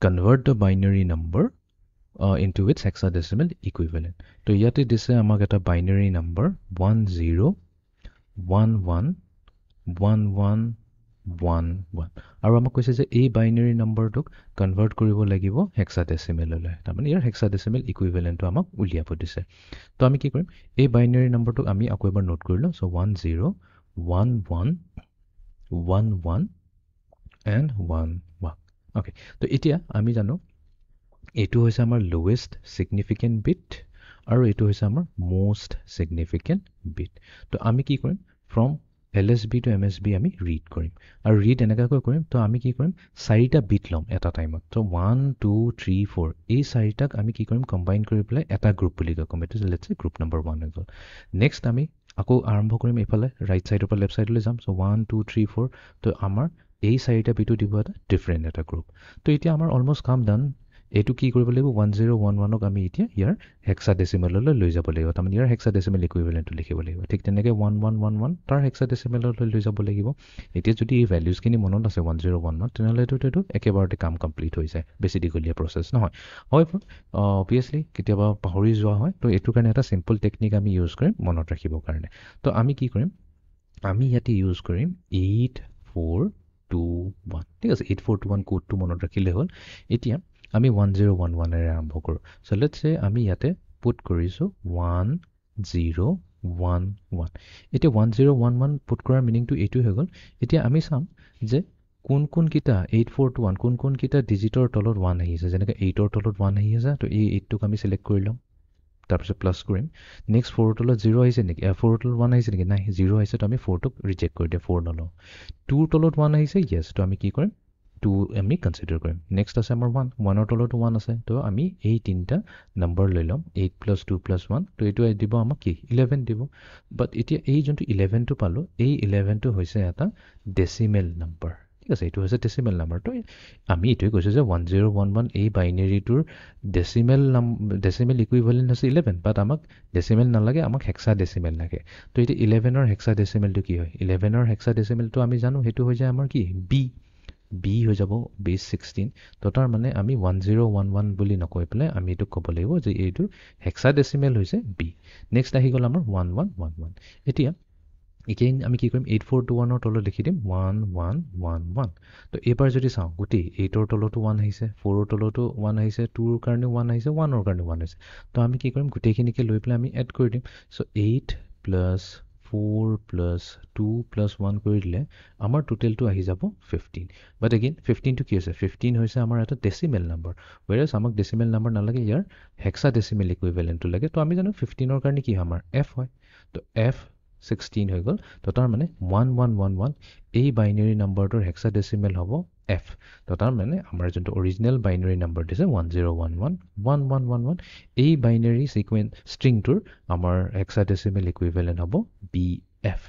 convert the binary number into its hexadecimal equivalent. তো ইয়াতে দিছে আমাক এটা binary number 10111111 আৰু আমাক কৈছে যে এই binary numberটোক convert কৰিব লাগিব hexadecimalলৈ তাৰমানে ইয়াৰ hexadecimal equivalentটো আমাক উলিয়াব দিছে তো আমি কি কৰিম এই binary numberটোক আমি আকৌ এবাৰ নোট কৰি লওঁ so 101111 and 11 okay তো এতিয়া আমি জানো এইটো হৈছে আমাৰ lowest significant bit আৰু এইটো হৈছে আমাৰ most significant bit তো আমি কি কৰিম from LSB to MSB আমি read কৰিম আৰু read এনেকৈ কৰিম তো আমি কি কৰিম চাৰিটা বিট লম এটা টাইমত তো 1 2 3 4 এই চাৰিটাক আমি কি কৰিম কম্বাইন কৰি পেলাই এটা গ্ৰুপ বুলি কম এটো লেটস সে গ্ৰুপ নম্বৰ 1 হৈ গল নেক্সট আমি আকৌ আৰম্ভ কৰিম এফালে ৰাইট সাইডৰ পৰা লেফট সাইডলৈ যাম সো 1 2 3 4 তো আমাৰ এই চাৰিটা বিটু দিব এটা ডিফাৰেন্ট এটা গ্ৰুপ তো এতিয়া আমাৰ অলমোস্ট কাম ডান এটো কি কৰিব লাগিব 1011 ক আমি এতিয়া ইয়াৰ হেক্সাডেসিমেললৈ লৈ যাব লাগিব তাৰমানে ইয়াৰ হেক্সাডেসিমেল ইকুইভ্যালেন্টটো লিখিব লাগিব ঠিক তেনেকৈ 1111 তাৰ হেক্সাডেসিমেললৈ লৈ যাব লাগিব এতিয়া যদি এই ভ্যালুজ খিনি মনত আছে 1011 তেনেহলে এটো একেবাৰতে কাম কমপ্লিট হৈ যায় বেছি দীঘলীয়া প্ৰসেস নহয় হয় obviously কেতিয়াবা পাহৰি যোৱা হয় তো এটো কাৰণে এটা সিম্পল টেকনিক আমি ইউজ কৰিম মনত ৰাখিবৰ কাৰণে তো আমি কি কৰিম আমি ইয়াতে ইউজ কৰিম 8421 ঠিক আছে 8421 কোডটো মনত ৰাখিলে হ'ল এতিয়া আমি 1011 এৰে আৰম্ভ কৰো সো লেটস সে আমি ইয়াতে পুট কৰিছো 1011 এতিয়া 1011 পুট কৰাৰ মিনিংটো এইটো হৈ গল এতিয়া আমি চাম যে কোন কিটা 8421 কোন কিটা ডিজিটৰ তলত 1 আহি আছে যেনেকৈ 8ৰ তলত 1 আহি আছে তো এই 8 টোক আমি সিলেক্ট কৰি লম তাৰপিছত প্লাস কৰিম নেক্সট 4 তলত 0 আহিছে নেকি 4 তলত 1 আহিছে নেকি নাই 0 আহিছে তো আমি 4 টোক ৰিজেক্ট কৰি দিম 4 নলও 2 তলত 1 আহিছে yes তো আমি কি কৰিম 2 আমি কনসিডাৰ কৰিম নেক্সট আছে আমাৰ 1 ৰ তলত 1 আছে তো আমি এই তিনটা নম্বৰ লৈ লম 8 + 2 + 1 তো এটো দিব আমাক কি 11 দিব বাট এতিয়া এই যোনটো 11 টো পালো এই 11 টো হৈছে এটা ডেসিমেল নম্বৰ ঠিক আছে এটো হৈছে ডেসিমেল নম্বৰ তো আমি এটোই কৈছো যে 1011 এই বাইনাৰীটোৰ ডেসিমেল ইকুইভ্যালেন্ট আছে 11 বাট আমাক ডেসিমেল নালাগে আমাক হেক্সাডেসিমেল লাগে তো এটা 11 ৰ হেক্সাডেসিমেলটো কি হয় 11 ৰ হেক্সাডেসিমেলটো আমি জানো হেতু হৈ যায় আমাৰ কি b হৈ যাব বেস 16 তো তাৰ মানে আমি 1011 বুলি নকৈ পেলে আমি এটো ক'ব লাগিব যে এইটো হেক্সাডেসিমেল হৈছে b নেক্সট আহি গল আমাৰ 1111 এতিয়া একেইন আমি কি কৰিম 8421 ৰ তলত লিখি দিম 1111 তো এবাৰ যদি চাও গুটি 8 ৰ তলতো 1 আহিছে 4 ৰ তলতো 1 আহিছে 2 ৰ কাৰণে 1 আহিছে 1 ৰ কাৰণে 1 আহিছে তো আমি কি কৰিম গুটেখিনিকে লৈ পেলাই আমি এড কৰি দিম সো 8 + 4 + 2 + 1 কৰি দিলে আমাৰ টোটালটো আহি যাব 15 বাট এগেইন 15 টো কি আছে 15 হৈছে আমাৰ এটা ডেসিমেল নম্বৰ whereas আমাক ডেসিমেল নম্বৰ নালাগে ইয়াৰ হেক্সাডেসিমেল ইকুইভ্যালেন্টটো লাগে তো আমি জানো 15 ৰ কাৰণে কি আমাৰ f হয় তো f 16 হৈ গল তো তাৰ মানে 1111 এই বাইনাৰী নম্বৰটোৰ হেক্সাডেসিমেল হ'ব f তো তাৰ মানে আমাৰ যোনটো অৰিজিনাল বাইনাৰী নম্বৰ দিছে 10111111 এই বাইনাৰী সিকোয়েন্স স্ট্ৰিংটোৰ আমাৰ হেক্সাডেসিমেল ইকুইভ্যালেন্ট হ'ব bf